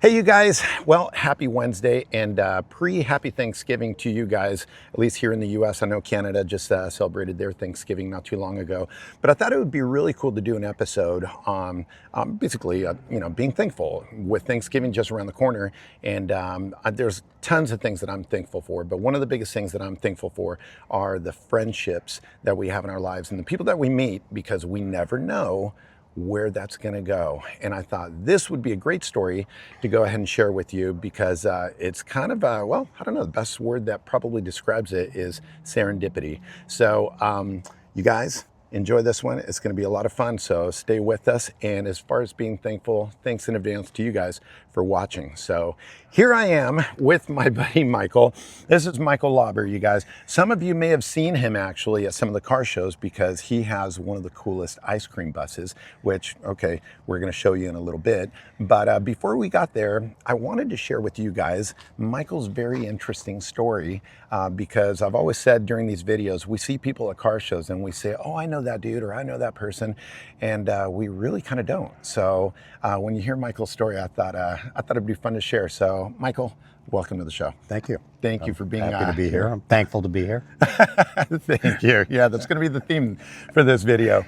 Hey, you guys. Well, happy Wednesday and pre-happy Thanksgiving to you guys, at least here in the US. I know Canada just celebrated their Thanksgiving not too long ago, but I thought it would be really cool to do an episode on basically, being thankful with Thanksgiving just around the corner. And there's tons of things that I'm thankful for, but one of the biggest things that I'm thankful for are the friendships that we have in our lives and the people that we meet, because we never know where that's going to go. And I thought this would be a great story to go ahead and share with you, because it's kind of well, I don't know, the best word that probably describes it is serendipity. So you guys enjoy this one. It's going to be a lot of fun, so stay with us. And as far as being thankful, thanks in advance to you guys for watching. So here I am with my buddy Michael. This is Michael Lauber, you guys. Some of you may have seen him actually at some of the car shows, because he has one of the coolest ice cream buses, which, okay, we're going to show you in a little bit. But before we got there, I wanted to share with you guys Michael's very interesting story, because I've always said during these videos, we see people at car shows and we say, oh, I know that dude, or I know that person, and we really kind of don't. So when you hear Michael's story, I thought it'd be fun to share. So Michael, welcome to the show. Thank you. Thank you for being happy to be here. I'm thankful to be here. Thank you. Yeah, that's going to be the theme for this video.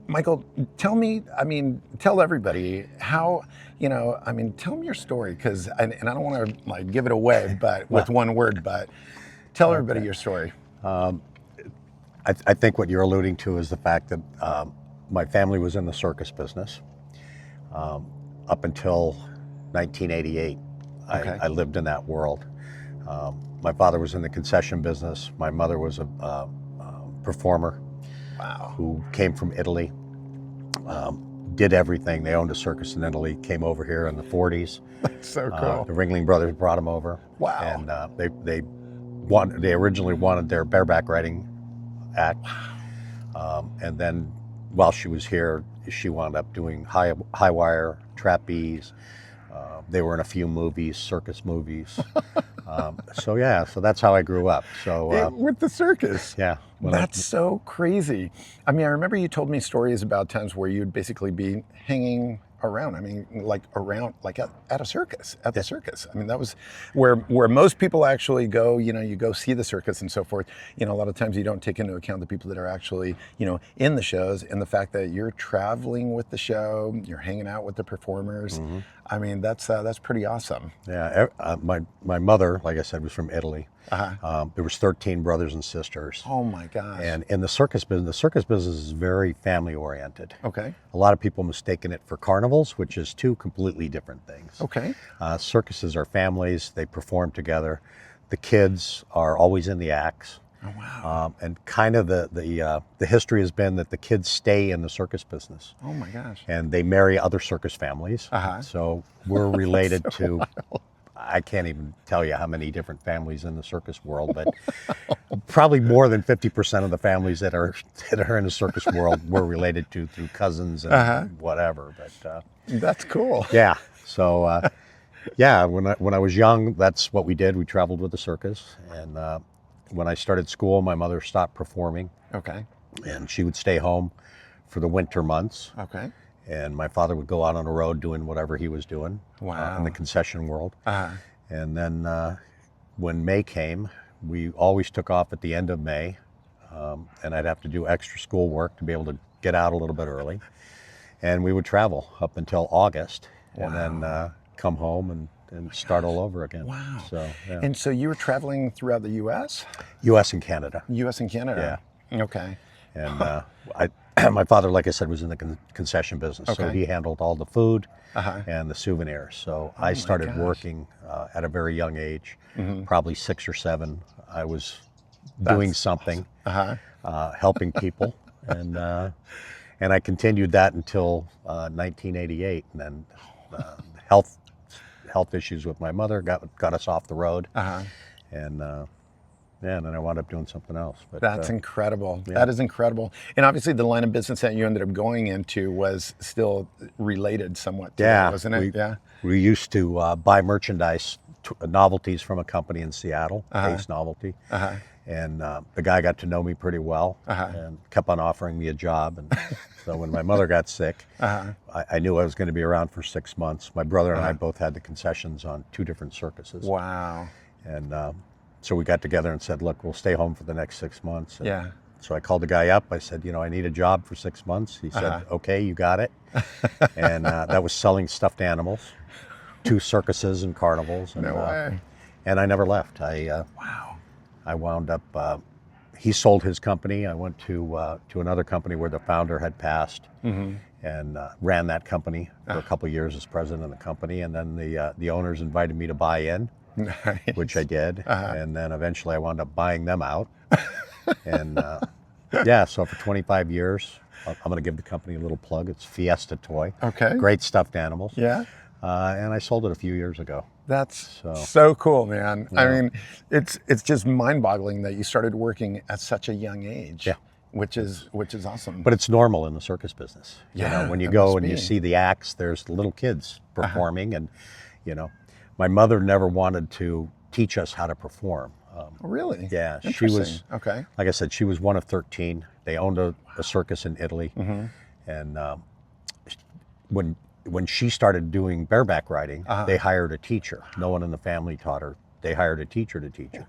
Michael, tell everybody how, tell me your story, because, and I don't want to like give it away, but with one word, but tell everybody your story. I think what you're alluding to is the fact that my family was in the circus business up until 1988. Okay. I lived in that world. My father was in the concession business. My mother was a performer. Wow. Who came from Italy, did everything. They owned a circus in Italy, came over here in the 40s. That's so cool. The Ringling Brothers brought them over. Wow. And they originally wanted their bareback riding act. And then while she was here, she wound up doing high wire, trapeze. They were in a few movies, circus movies. So that's how I grew up. So with the circus. Yeah. That's so crazy. I remember you told me stories about times where you'd basically be hanging around. At a circus, at the circus. That was where most people actually go. You go see the circus and so forth. A lot of times you don't take into account the people that are actually, in the shows, and the fact that you're traveling with the show, you're hanging out with the performers. Mm-hmm. That's pretty awesome. Yeah. My mother, like I said, was from Italy. Uh-huh. There was 13 brothers and sisters. Oh my gosh. And in the circus business is very family oriented. Okay. A lot of people mistaken it for carnivals, which is two completely different things. Okay. Circuses are families. They perform together. The kids are always in the acts. Oh wow. And kind of the history has been that the kids stay in the circus business. Oh my gosh. And they marry other circus families. Uh-huh. So we're related so to wild. I can't even tell you how many different families in the circus world, but probably more than 50% of the families that are in the circus world we're related to through cousins and whatever. But that's cool. Yeah. So when I was young, that's what we did. We traveled with the circus, and when I started school, my mother stopped performing. Okay. And she would stay home for the winter months. Okay. And my father would go out on the road doing whatever he was doing. Wow. In the concession world. Uh-huh. And then when May came, we always took off at the end of May, and I'd have to do extra school work to be able to get out a little bit early. And we would travel up until August, and then come home and start all over again. Wow. So, yeah. And so you were traveling throughout the U.S.? U.S. and Canada. U.S. and Canada? Yeah. Okay. And my father, like I said, was in the concession business, so he handled all the food and the souvenirs. So I started working at a very young age, probably 6 or 7. I was doing something, helping people, and I continued that until 1988. And then health issues with my mother got us off the road, and then I wound up doing something else. But that's incredible. Yeah. That is incredible. And obviously the line of business that you ended up going into was still related somewhat to that, wasn't it? We used to buy merchandise, novelties from a company in Seattle, Ace Novelty. And the guy got to know me pretty well and kept on offering me a job. And so when my mother got sick, I knew I was going to be around for 6 months. My brother and I both had the concessions on 2 different circuses. Wow. And so we got together and said, look, we'll stay home for the next 6 months. And yeah. So I called the guy up. I said, I need a job for 6 months. He said, okay, you got it. And that was selling stuffed animals to circuses and carnivals. And, no way. And I never left. Wow. I wound up, he sold his company. I went to another company where the founder had passed and ran that company for a couple of years as president of the company. And then the owners invited me to buy in, nice. which I did. And then eventually I wound up buying them out. And yeah, so for 25 years, I'm going to give the company a little plug. It's Fiesta Toy. Okay. Great stuffed animals. Yeah. And I sold it a few years ago. That's so cool, man. Yeah. I mean, it's just mind-boggling that you started working at such a young age. Yeah. Which is awesome. But it's normal in the circus business. Yeah. When you go and you see the acts, there's little kids performing, and my mother never wanted to teach us how to perform. Really? Yeah, she was, okay. Like I said, she was one of 13. They owned a circus in Italy. And when she started doing bareback riding, they hired a teacher. No one in the family taught her. They hired a teacher to teach her.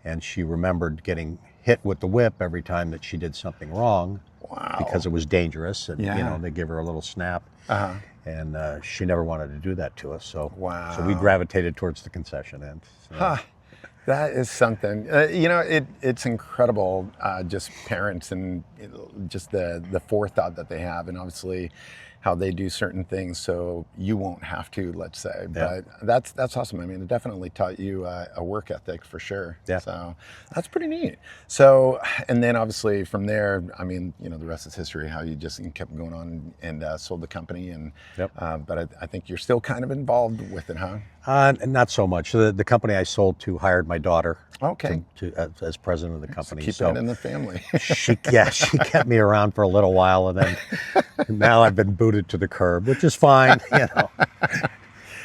And she remembered getting hit with the whip every time that she did something wrong. Wow. Because it was dangerous, and they give her a little snap. And she never wanted to do that to us. So, so we gravitated towards the concession end. So. That is something. It's incredible, just parents and just the forethought that they have, and obviously how they do certain things so you won't have to, let's say. Yeah. But that's awesome. I mean, it definitely taught you a work ethic for sure. Yeah. So that's pretty neat. So, and then obviously from there, I mean, the rest is history, how you just kept going on and sold the company. And but I think you're still kind of involved with it, huh? Not so much. The company I sold to hired my daughter. Okay. As president of the company. Keep that in the family. she kept me around for a little while, and then now I've been booted to the curb, which is fine.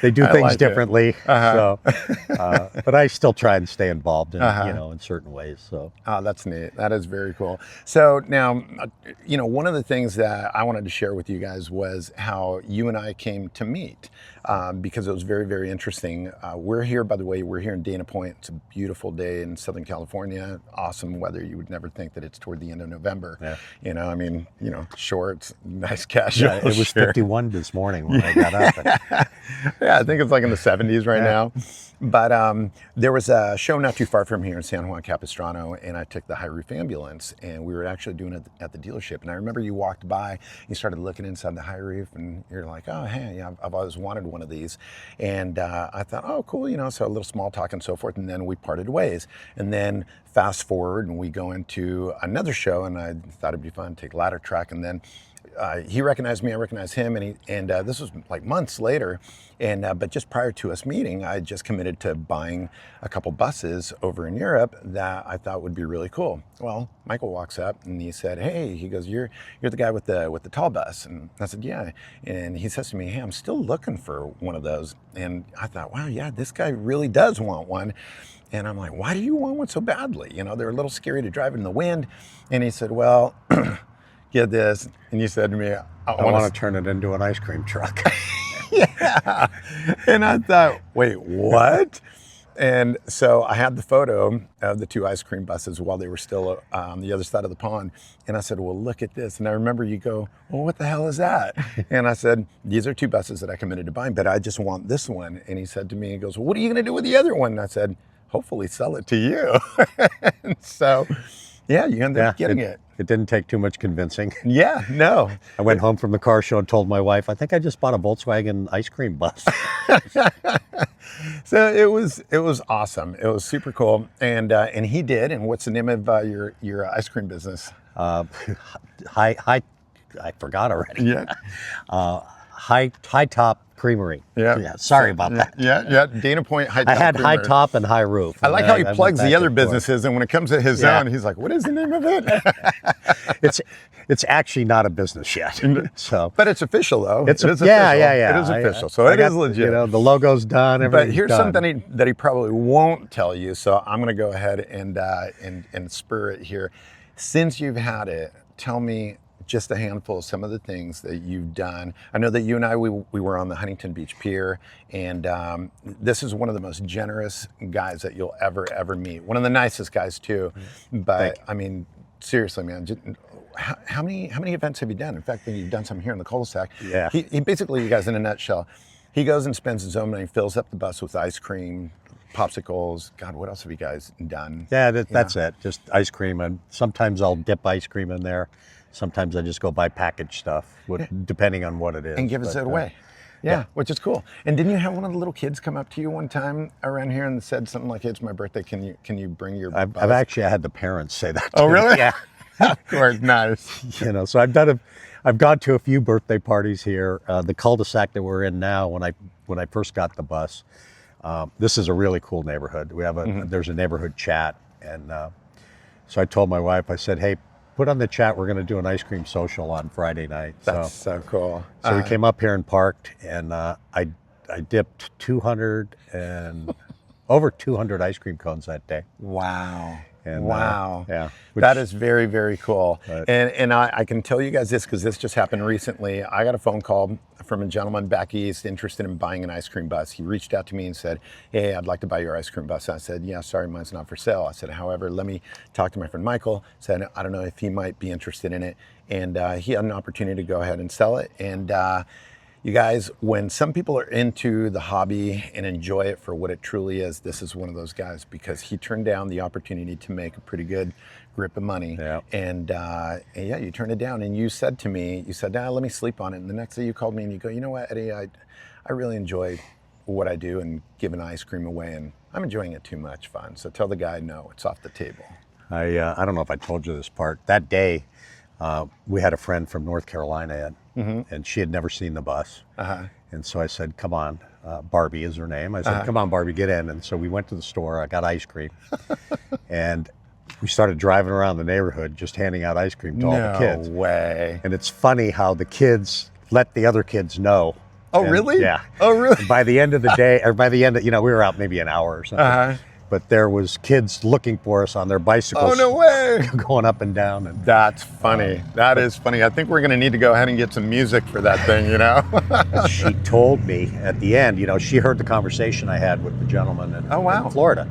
They do things differently. So, but I still try and stay involved in in certain ways. So. Oh, that's neat. That is very cool. So now, one of the things that I wanted to share with you guys was how you and I came to meet, because it was very, very interesting. We're here, by the way, we're here in Dana Point. It's a beautiful day in Southern California. Awesome weather. You would never think that it's toward the end of November. Yeah. I mean, shorts, nice casual. Yeah, it was 51 this morning when I got up. Yeah, I think it's like in the 70s right now. But there was a show not too far from here in San Juan Capistrano, and I took the high roof ambulance, and we were actually doing it at the dealership. And I remember you walked by, you started looking inside the high roof, and you're like, oh, hey, I've always wanted one of these. And I thought, oh, cool, so a little small talk and so forth, and then we parted ways. And then fast forward, and we go into another show, and I thought it'd be fun to take ladder track, and then he recognized me, I recognized him, and this was like months later. And but just prior to us meeting, I just committed to buying a couple buses over in Europe that I thought would be really cool. Well, Michael walks up and he said, "Hey," he goes, "You're the guy with the tall bus." And I said, "Yeah." And he says to me, "Hey, I'm still looking for one of those." And I thought, wow, yeah, this guy really does want one. And I'm like, why do you want one so badly? They're a little scary to drive in the wind. And he said, well, get this. And you said to me, I want to turn it into an ice cream truck. Yeah. And I thought, wait, what? And so I had the photo of the 2 ice cream buses while they were still on the other side of the pond. And I said, well, look at this. And I remember you go, well, what the hell is that? And I said, these are 2 buses that I committed to buying, but I just want this one. And he said to me, he goes, well, what are you going to do with the other one? And I said, hopefully sell it to you. And so, yeah, you ended up getting it. It didn't take too much convincing. Yeah, no. I went home from the car show and told my wife, I think I just bought a Volkswagen ice cream bus. So it was awesome. It was super cool. And he did. And what's the name of your ice cream business? I forgot already. Yeah. High top Creamery. Yeah. Sorry about that. Yeah. Dana Point High Top. I had Creamery. high top and high roof. I like how he went plugs back the other and forth. businesses, and when it comes to his own, he's like, "What is the name of it?" It's actually not a business yet. So, but it's official though. It is official. Yeah. It is official. So it is legit. You know, the logo's done. But here's done. something that he probably won't tell you. So I'm going to go ahead and spur it here. Since you've had it, tell me just a handful of some of the things that you've done. I know that you and I, we were on the Huntington Beach Pier, and this is one of the most generous guys that you'll ever meet. One of the nicest guys too. But I mean, seriously, man, how many events have you done? In fact, you've done some here in the cul-de-sac. Yeah. He basically, you guys, in a nutshell, he goes and spends his own money, fills up the bus with ice cream, popsicles. God, what else have you guys done? Yeah, that's it. Just ice cream, and sometimes I'll dip ice cream in there. Sometimes I just go buy packaged stuff, depending on what it is. And give it away. Yeah, which is cool. And didn't you have one of the little kids come up to you one time around here and said something like, "Hey, it's my birthday. Can you bring your?" I've actually had the parents say that. Oh, really? Yeah. Of course, nice. You know, so I've gone to a few birthday parties here. The cul-de-sac that we're in now, when I first got the bus, this is a really cool neighborhood. We have there's a neighborhood chat, and so I told my wife, I said, "Hey, put on the chat. We're going to do an ice cream social on Friday night." That's so cool. So we came up here and parked, and I dipped 200 and over 200 ice cream cones that day. Wow. And, wow. Yeah. That is very, very cool. But, and I can tell you guys this because this just happened recently. I got a phone call from a gentleman back east interested in buying an ice cream bus. He reached out to me and said, "Hey, I'd like to buy your ice cream bus." I said, "Yeah, sorry, mine's not for sale." I said, "However, let me talk to my friend Michael." Said, "I don't know if he might be interested in it." And he had an opportunity to go ahead and sell it. And you guys, when some people are into the hobby and enjoy it for what it truly is, this is one of those guys, because he turned down the opportunity to make a pretty good grip of money. Yeah. And yeah, you turned it down. And you said to me, you said, let me sleep on it. And the next day you called me and you go, "You know what, Eddie, I really enjoy what I do and giving ice cream away, and I'm enjoying it too much fun. So tell the guy, no, it's off the table." I don't know if I told you this part. That day, we had a friend from North Carolina in, and she had never seen the bus. And so I said, "Come on," Barbie is her name. I said, "Come on, Barbie, get in." And so we went to the store. I got ice cream. And we started driving around the neighborhood just handing out ice cream to all the kids. No way. And it's funny how the kids let the other kids know. Oh, And, really? Yeah. Oh, really? And by the end of the day, or by the end of, we were out maybe an hour or something. But there was kids looking for us on their bicycles. Oh, no way. Going up and down. And That's funny. That is funny. I think we're going to need to go ahead and get some music for that thing, she told me at the end, she heard the conversation I had with the gentleman in Florida.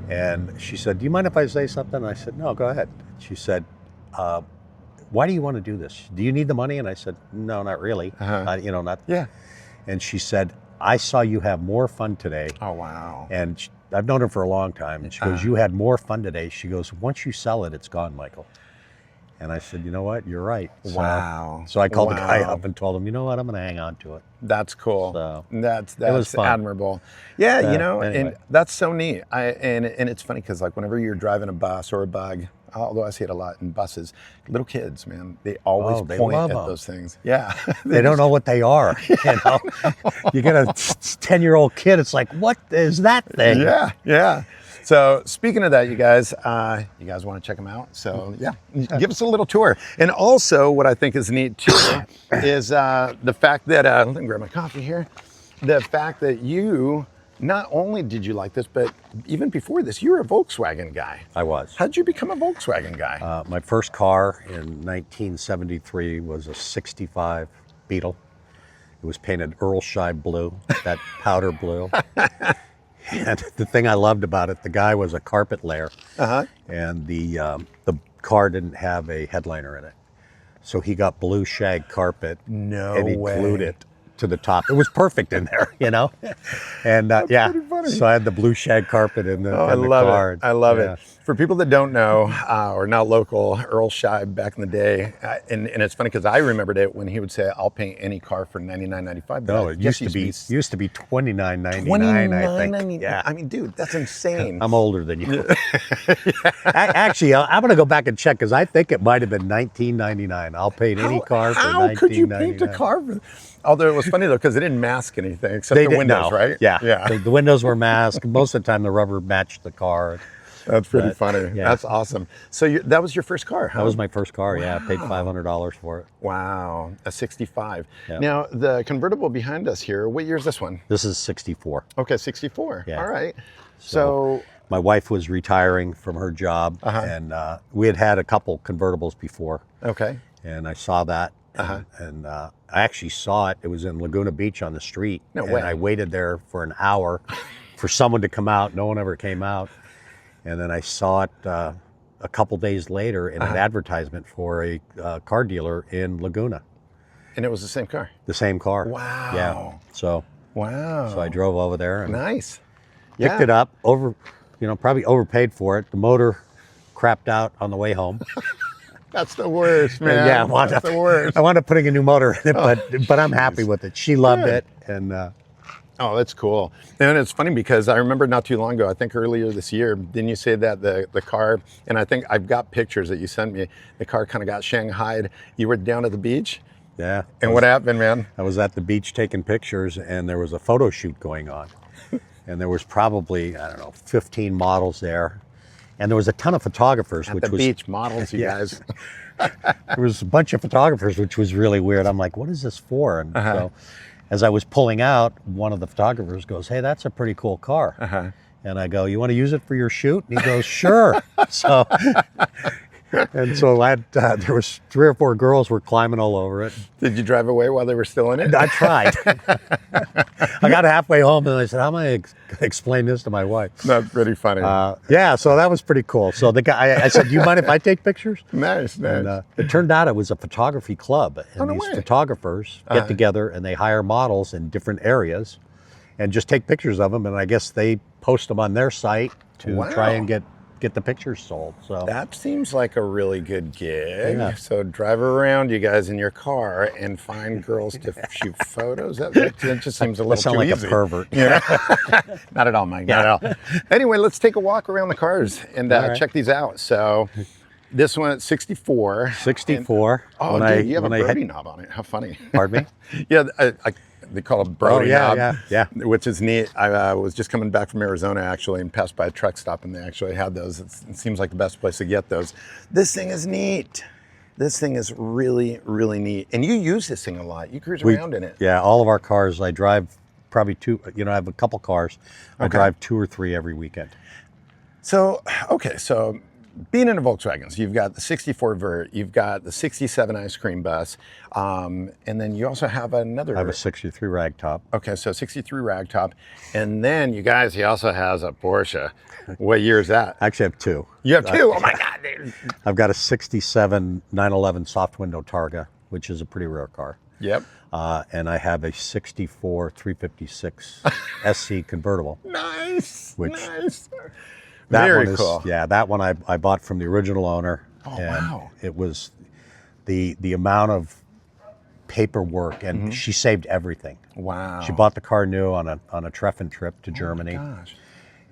And she said, "Do you mind if I say something?" And I said, "No, go ahead." She said, "Why do you want to do this? Do you need the money?" And I said, "No, not really. Not." Yeah. And she said, "I saw you have more fun today." Oh, wow. And I've known her for a long time. And she goes, "You had more fun today." She goes, "Once you sell it, it's gone, Michael." And I said, "You know what? You're right." Wow. So I called the guy up and told him, "You know what? I'm going to hang on to it." That's cool. So, that's it was fun. admirable. Yeah, Anyway. and that's so neat. And it's funny because like whenever you're driving a bus or a bug, although I see it a lot in buses, little kids, man, they always point at those things. Yeah. They don't know what they are. You get a 10-year-old kid, it's like, "What is that thing?" Yeah. So speaking of that, you guys want to check them out? So yeah, give us a little tour. And also what I think is neat too is the fact that, let me grab my coffee here. The fact that you, not only did you like this, but even before this, you were a Volkswagen guy. I was. How'd you become a Volkswagen guy? My first car in 1973 was a 65 Beetle. It was painted Earl Shine blue, that powder blue. And the thing I loved about it, the guy was a carpet layer, and the car didn't have a headliner in it. So he got blue shag carpet, and he glued it to the top. It was perfect in there, And so I had the blue shag carpet in the, in the car. I love it. For people that don't know or not local, Earl Scheib back in the day, and it's funny because I remembered it when he would say, "I'll paint any car for $99.95." No, it used to be $29.99. I think. Yeah. I mean, dude, that's insane. I'm older than you. Actually, I'm going to go back and check because I think it might have been $19.99. I'll paint any car for $19.99. How could you paint a car for? Although it was funny though, because they didn't mask anything except the windows, right? Yeah, Yeah. The windows were masked. Most of the time, the rubber matched the car. That's pretty funny. Yeah. That's awesome. So that was your first car, huh? That was my first car. Yeah, I paid $500 for it. Wow, a 65. Yeah. Now, the convertible behind us here, what year is this one? This is 64. Okay, 64. Yeah. All right. So my wife was retiring from her job, and we had had a couple convertibles before. Okay. And I saw that, and I actually saw it. It was in Laguna Beach on the street. No and way. I waited there for an hour for someone to come out. No one ever came out. And then I saw it a couple days later in an advertisement for a car dealer in Laguna. And it was the same car? The same car. Wow. Yeah. So I drove over there and nice. Picked it up, probably overpaid for it. The motor crapped out on the way home. That's the worst, man. Yeah, that's the worst. I wound up putting a new motor in it, but I'm happy with it. She loved it, and oh, that's cool. And it's funny because I remember not too long ago, I think earlier this year, didn't you say that the car, and I think I've got pictures that you sent me, the car kind of got shanghaied. You were down at the beach? Yeah. And what happened, man? I was at the beach taking pictures, and there was a photo shoot going on. And there was probably, 15 models there. And there was a ton of photographers. At the beach, models, you guys. There was a bunch of photographers, which was really weird. I'm like, what is this for? And so as I was pulling out, one of the photographers goes, hey, that's a pretty cool car. And I go, you want to use it for your shoot? And he goes, sure. So there was 3 or 4 girls were climbing all over it. Did you drive away while they were still in it? I tried. I got halfway home and I said, how am I explain this to my wife? That's pretty funny. Yeah, so that was pretty cool. So the guy, I said, do you mind if I take pictures? Nice. And it turned out it was a photography club. And no these way. photographers get together and they hire models in different areas and just take pictures of them. And I guess they post them on their site to try and get the pictures sold. So that seems like a really good gig. Yeah. So drive around, you guys, in your car and find girls to shoot photos. That just seems a little sound too like easy. a pervert. Yeah. Not at all, Mike. Not at all. Anyway, let's take a walk around the cars and check these out. So this one at 64. 64. And, dude, you have a Brody knob on it. How funny. Pardon me? Yeah, they call it Brody knob. Yeah. Which is neat. I was just coming back from Arizona actually and passed by a truck stop and they actually had those. It seems like the best place to get those. This thing is neat. This thing is really, really neat. And you use this thing a lot. You cruise around in it. Yeah, all of our cars, I drive probably 2, I have a couple cars. I drive 2 or 3 every weekend. So, so being in a Volkswagen, so you've got the 64 Vert, you've got the 67 Ice Cream Bus, and then you also have another. I have a 63 Ragtop. Okay, so 63 Ragtop, and then you guys, he also has a Porsche. What year is that? I actually have 2. You have 2? Oh my God, dude. I've got a 67 911 soft window Targa, which is a pretty rare car. Yep. And I have a 64 356 SC convertible. Nice. Nice. Very cool. Yeah, that one I bought from the original owner. Oh, and wow. It was the amount of paperwork, and she saved everything. Wow. She bought the car new on a Treffen trip to Germany. Oh my gosh.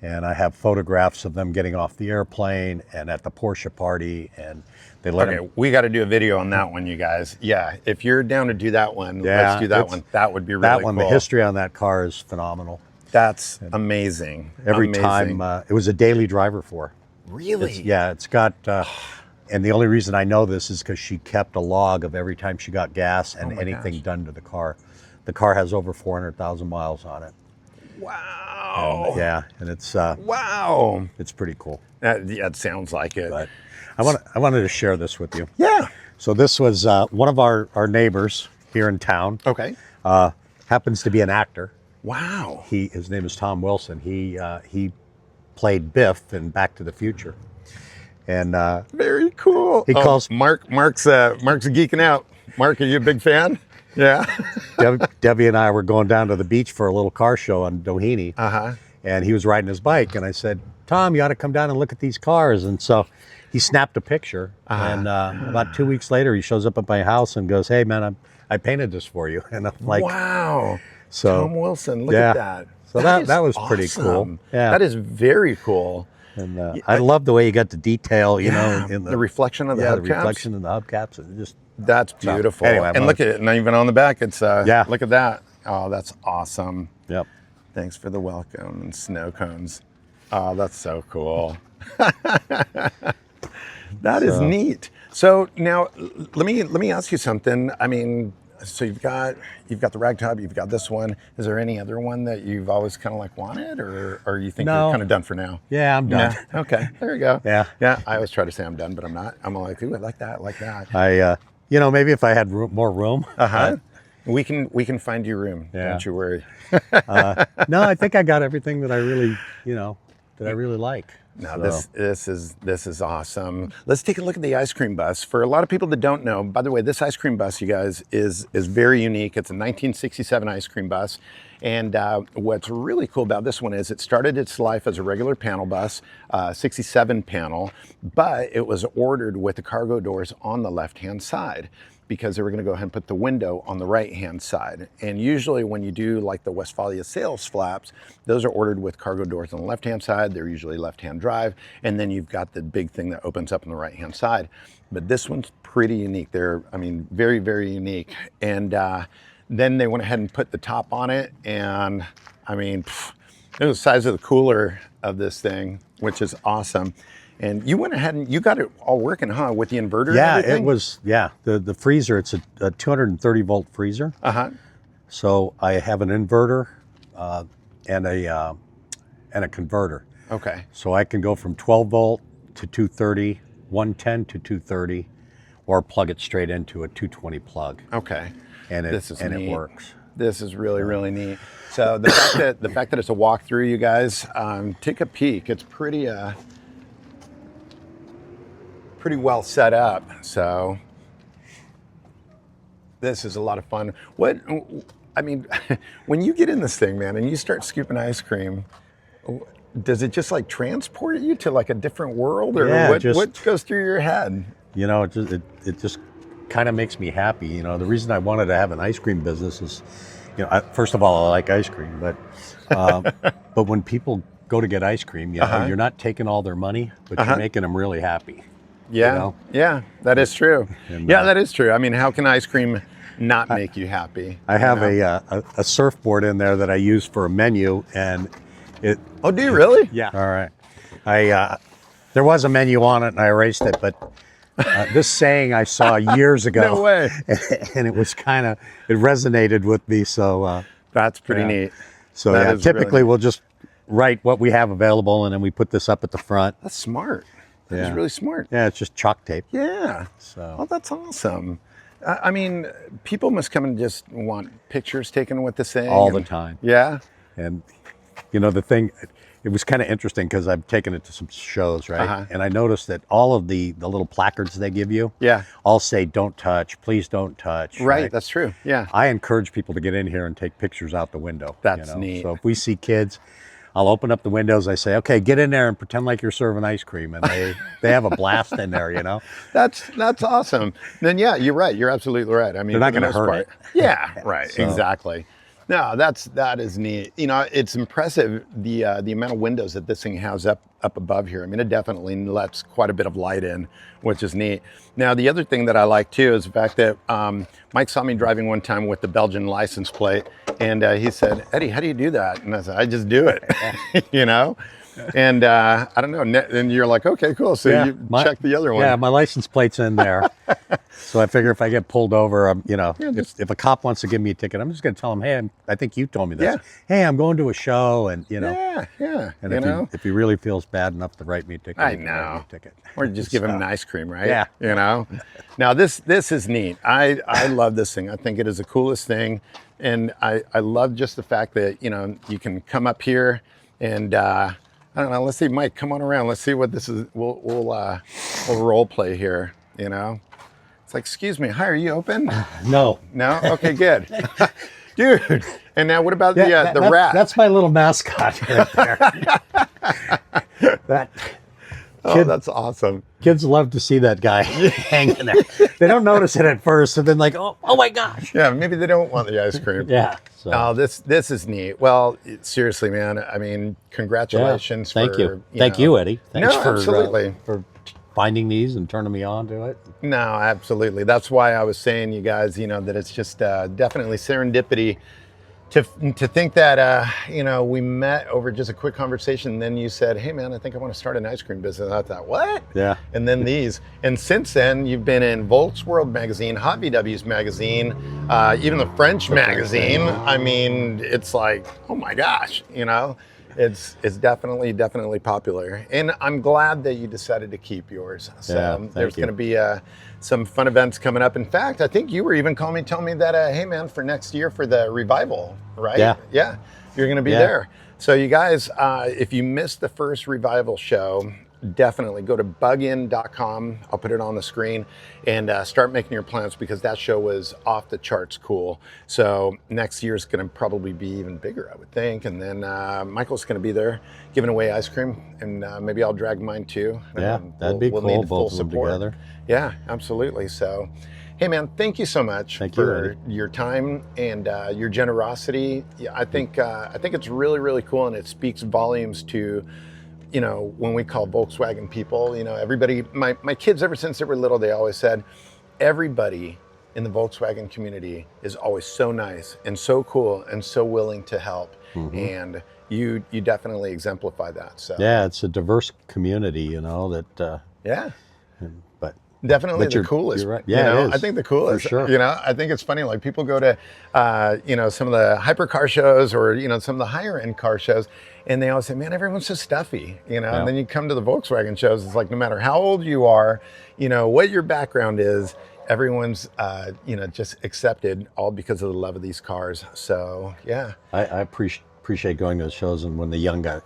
And I have photographs of them getting off the airplane and at the Porsche party, and they let them. We got to do a video on that one, you guys. Yeah, if you're down to do that one, let's do that one. That would be really cool. That one, the history on that car is phenomenal. That's amazing. Every time, it was a daily driver for her. Really? It's got, and the only reason I know this is because she kept a log of every time she got gas and anything done to the car. The car has over 400,000 miles on it. Wow. And it's wow. It's pretty cool. It sounds like it. But I wanted to share this with you. Yeah. So this was one of our neighbors here in town. Okay. Happens to be an actor. Wow. His name is Tom Wilson. He played Biff in Back to the Future. And very cool. He calls Mark's geeking out. Mark, are you a big fan? Yeah. Debbie and I were going down to the beach for a little car show on Doheny. And he was riding his bike, and I said, Tom, you ought to come down and look at these cars. And so he snapped a picture. And about 2 weeks later, he shows up at my house and goes, hey man, I painted this for you. And I'm like, wow. So Tom Wilson, look at that. So that was pretty cool. Yeah. That is very cool. And I love the way you got the detail, you know, in the reflection of the hubcaps. The reflection in the hubcaps. And just that's beautiful. So, anyway, and look at it, not even on the back. It's look at that. Oh, that's awesome. Yep. Thanks for the welcome and snow cones. Oh, that's so cool. That is neat. So now let me ask you something. I mean, so you've got the ragtop, you've got this one. Is there any other one that you've always kind of like wanted, or you think you're kind of done for now? Yeah, I'm done. Yeah. Okay, there you go. Yeah. I always try to say I'm done, but I'm not. I'm like, ooh, I like that, You know, maybe if I had more room. We can find you room. Yeah. Don't you worry. No, I think I got everything that I really, that I really like. No, so. This is awesome. Let's take a look at the ice cream bus. For a lot of people that don't know, by the way, this ice cream bus, you guys, is very unique. It's a 1967 ice cream bus. And what's really cool about this one is it started its life as a regular panel bus, 67 panel, but it was ordered with the cargo doors on the left-hand side, because they were going to go ahead and put the window on the right-hand side. And usually when you do like the Westfalia sales flaps, those are ordered with cargo doors on the left-hand side. They're usually left-hand drive. And then you've got the big thing that opens up on the right-hand side. But this one's pretty unique. They're, I mean, very, very unique. And then they went ahead and put the top on it. And I mean, it was the size of the cooler of this thing, which is awesome. And you went ahead and you got it all working, huh, with the inverter? Yeah, and everything? it was. Yeah, the freezer. It's a 230 volt freezer. So I have an inverter and a converter. Okay. So I can go from 12 volt to 230, 110 to 230, or plug it straight into a 220 plug. Okay. And it works. This is really, really neat. So the fact that it's a walkthrough, you guys, take a peek. It's pretty well set up. So this is a lot of fun. I mean, when you get in this thing, man, and you start scooping ice cream, does it just like transport you to like a different world, or what goes through your head? You know, it just kind of makes me happy. You know, the reason I wanted to have an ice cream business is, first of all, I like ice cream, but but when people go to get ice cream, you're not taking all their money, but you're making them really happy. Yeah, yeah, that is true. And, that is true. I mean, how can ice cream not make you happy? I have a surfboard in there that I use for a menu, and it. Oh, do you really? Yeah. All right. There was a menu on it, and I erased it, but this saying I saw years ago. No way. And it was it resonated with me. So that's pretty neat. So typically really we'll just write what we have available, and then we put this up at the front. That's smart. That's really smart. Yeah, it's just chalk tape. Yeah. So. Oh, that's awesome. I mean, people must come and just want pictures taken with this thing. All the time. Yeah. And, the thing, it was kind of interesting because I've taken it to some shows, right? And I noticed that all of the little placards they give you all say, don't touch, please don't touch. Right, that's true. Yeah. I encourage people to get in here and take pictures out the window. That's neat. So if we see kids, I'll open up the windows. I say, okay, get in there and pretend like you're serving ice cream. And they have a blast in there, That's awesome. Then, yeah, you're right. You're absolutely right. I mean, they're not going to hurt it. Yeah, right. So. Exactly. No, that is neat. It's impressive the amount of windows that this thing has up above here. I mean, it definitely lets quite a bit of light in, which is neat. Now, the other thing that I like too is the fact that Mike saw me driving one time with the Belgian license plate, and he said, "Eddie, how do you do that?" And I said, "I just do it," And I don't know. And you're like, "Okay, cool." So you check the other one. Yeah, my license plate's in there. So I figure if I get pulled over, if a cop wants to give me a ticket, I'm just going to tell him, "Hey, I think you told me this. Hey, I'm going to a show," and Yeah. And if he really feels bad enough to write me a ticket, I know. Or just give him an ice cream, right? Yeah. Now this is neat. I love this thing. I think it is the coolest thing, and I love just the fact that you can come up here and. I don't know. Let's see, Mike. Come on around. Let's see what this is. We'll role play here. It's like, excuse me. Hi, are you open? No. No. Okay, good. Dude. And now, what about the rat? That's my little mascot right there. Oh, that's awesome. Kids love to see that guy hanging there. They don't notice it at first, and then like, oh my gosh. Yeah, maybe they don't want the ice cream. Yeah. So. Oh, this is neat. Well, seriously, man. I mean, congratulations. Thank you. Thank you, Eddie. Thanks absolutely. For finding these and turning me on to it. No, absolutely. That's why I was saying, you guys, that it's just definitely serendipity to think that, we met over just a quick conversation. And then you said, hey, man, I think I want to start an ice cream business. I thought, what? Yeah. And then these. And since then, you've been in Volks World magazine, Hot VW's magazine, even the French magazine. I mean, it's like, oh my gosh, it's definitely popular. And I'm glad that you decided to keep yours. So there's going to be some fun events coming up. In fact, I think you were even telling me that, hey man, for next year for the revival, right? Yeah, you're going to be there. So you guys, if you missed the first revival show, definitely go to bugin.com. I'll put it on the screen and start making your plans, because that show was off the charts cool. So next year's going to probably be even bigger, I would think. And then Michael's going to be there giving away ice cream, and maybe I'll drag mine too. Yeah, that'd be cool. Need both of them together. Yeah, absolutely. So, hey man, thank you so much for your time and your generosity. Yeah, I think it's really, really cool, and it speaks volumes to, when we call Volkswagen people, everybody, my kids, ever since they were little, they always said, everybody in the Volkswagen community is always so nice and so cool and so willing to help. Mm-hmm. And you definitely exemplify that. So yeah, it's a diverse community, that. But definitely the coolest. You're right. Yeah, it is. I think the coolest. For sure. I think it's funny. Like, people go to, some of the hypercar shows, or some of the higher end car shows, and they always say, "Man, everyone's so stuffy." And then you come to the Volkswagen shows. It's like, no matter how old you are, what your background is, everyone's just accepted, all because of the love of these cars. So yeah, I appreciate going to the shows, and when the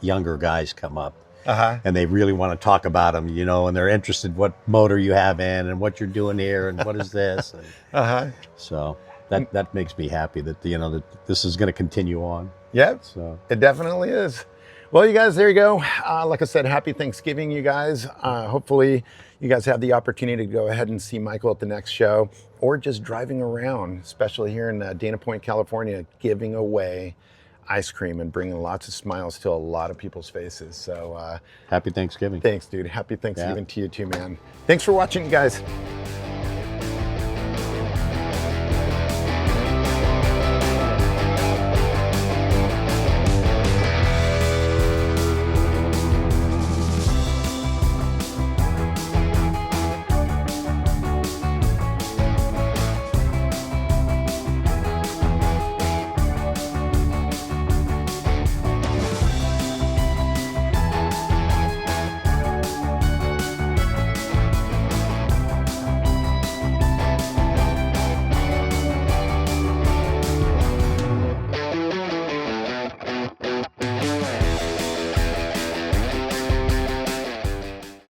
younger guys come up. And they really want to talk about them, and they're interested what motor you have in and what you're doing here and what is this. And, so that makes me happy that that this is going to continue on. Yep. So it definitely is. Well, you guys, there you go. Like I said, happy Thanksgiving, you guys. Hopefully you guys have the opportunity to go ahead and see Michael at the next show, or just driving around, especially here in Dana Point, California, giving away ice cream and bringing lots of smiles to a lot of people's faces. So happy Thanksgiving. Thanks, dude. Happy Thanksgiving to you too, man. Thanks for watching, guys.